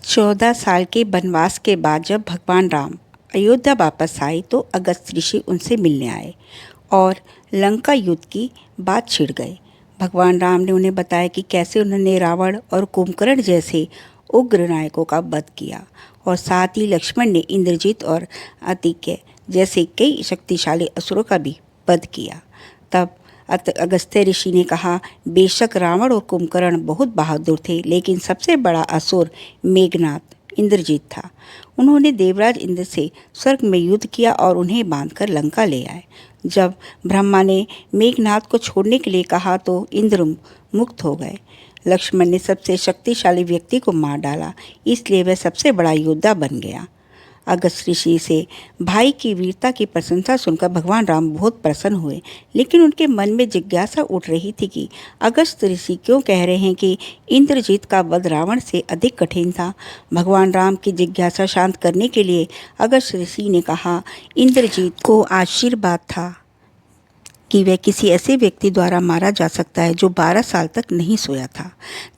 14 साल के वनवास के बाद जब भगवान राम अयोध्या वापस आए तो अगस्त ऋषि उनसे मिलने आए और लंका युद्ध की बात छिड़ गई। भगवान राम ने उन्हें बताया कि कैसे उन्होंने रावण और कुंभकर्ण जैसे उग्र नायकों का वध किया और साथ ही लक्ष्मण ने इंद्रजीत और अतिक्य जैसे कई शक्तिशाली असुरों का भी वध किया। तब अगस्त्य ऋषि ने कहा, बेशक रावण और कुंभकर्ण बहुत बहादुर थे, लेकिन सबसे बड़ा असुर मेघनाद इंद्रजीत था। उन्होंने देवराज इंद्र से स्वर्ग में युद्ध किया और उन्हें बांधकर लंका ले आए। जब ब्रह्मा ने मेघनाद को छोड़ने के लिए कहा तो इंद्र मुक्त हो गए। लक्ष्मण ने सबसे शक्तिशाली व्यक्ति को मार डाला, इसलिए वह सबसे बड़ा योद्धा बन गया। अगस्त ऋषि से भाई की वीरता की प्रशंसा सुनकर भगवान राम बहुत प्रसन्न हुए, लेकिन उनके मन में जिज्ञासा उठ रही थी कि अगस्त ऋषि क्यों कह रहे हैं कि इंद्रजीत का वध रावण से अधिक कठिन था। भगवान राम की जिज्ञासा शांत करने के लिए अगस्त ऋषि ने कहा, इंद्रजीत को आशीर्वाद था कि वह किसी ऐसे व्यक्ति द्वारा मारा जा सकता है जो 12 साल तक नहीं सोया था,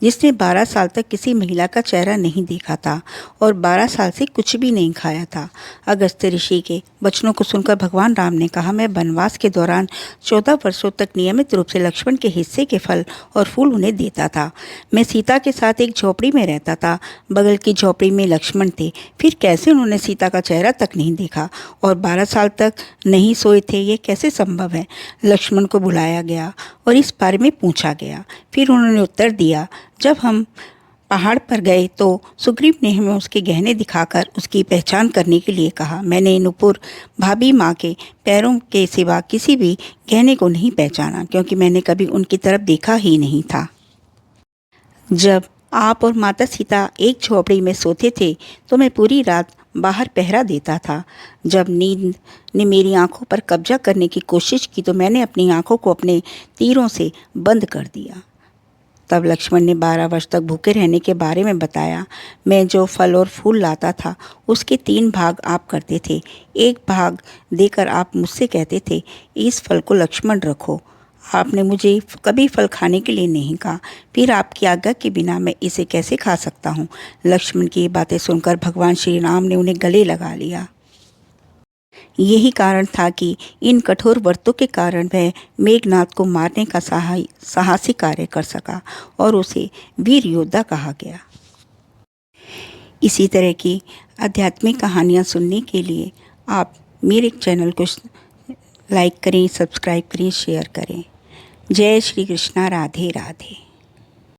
जिसने 12 साल तक किसी महिला का चेहरा नहीं देखा था और 12 साल से कुछ भी नहीं खाया था। अगस्त्य ऋषि के वचनों को सुनकर भगवान राम ने कहा, मैं वनवास के दौरान 14 वर्षों तक नियमित रूप से लक्ष्मण के हिस्से के फल और फूल उन्हें देता था। मैं सीता के साथ एक झोपड़ी में रहता था। बगल की झोपड़ी में लक्ष्मण थे। फिर कैसे उन्होंने सीता का चेहरा तक नहीं देखा और 12 साल तक नहीं सोए थे, ये कैसे संभव है? लक्ष्मण को बुलाया गया और इस बारे में पूछा गया। फिर उन्होंने उत्तर दिया, जब हम पहाड़ पर गए तो सुग्रीव ने हमें उसके गहने दिखाकर उसकी पहचान करने के लिए कहा। मैंने नुपुर भाभी माँ के पैरों के सिवा किसी भी गहने को नहीं पहचाना, क्योंकि मैंने कभी उनकी तरफ देखा ही नहीं था। जब आप और माता सीता एक झोपड़ी में सोते थे तो मैं पूरी रात बाहर पहरा देता था। जब नींद ने मेरी आंखों पर कब्जा करने की कोशिश की तो मैंने अपनी आंखों को अपने तीरों से बंद कर दिया। तब लक्ष्मण ने 12 वर्ष तक भूखे रहने के बारे में बताया। मैं जो फल और फूल लाता था उसके 3 भाग आप करते थे। एक भाग देकर आप मुझसे कहते थे, इस फल को लक्ष्मण रखो। आपने मुझे कभी फल खाने के लिए नहीं कहा। फिर आपकी आज्ञा के बिना मैं इसे कैसे खा सकता हूँ? लक्ष्मण की ये बातें सुनकर भगवान श्री राम ने उन्हें गले लगा लिया। यही कारण था कि इन कठोर व्रतों के कारण वह मेघनाद को मारने का साहसी कार्य कर सका और उसे वीर योद्धा कहा गया। इसी तरह की आध्यात्मिक कहानियाँ सुनने के लिए आप मेरे चैनल को लाइक करें, सब्सक्राइब करें, शेयर करें। जय श्री कृष्णा। राधे राधे।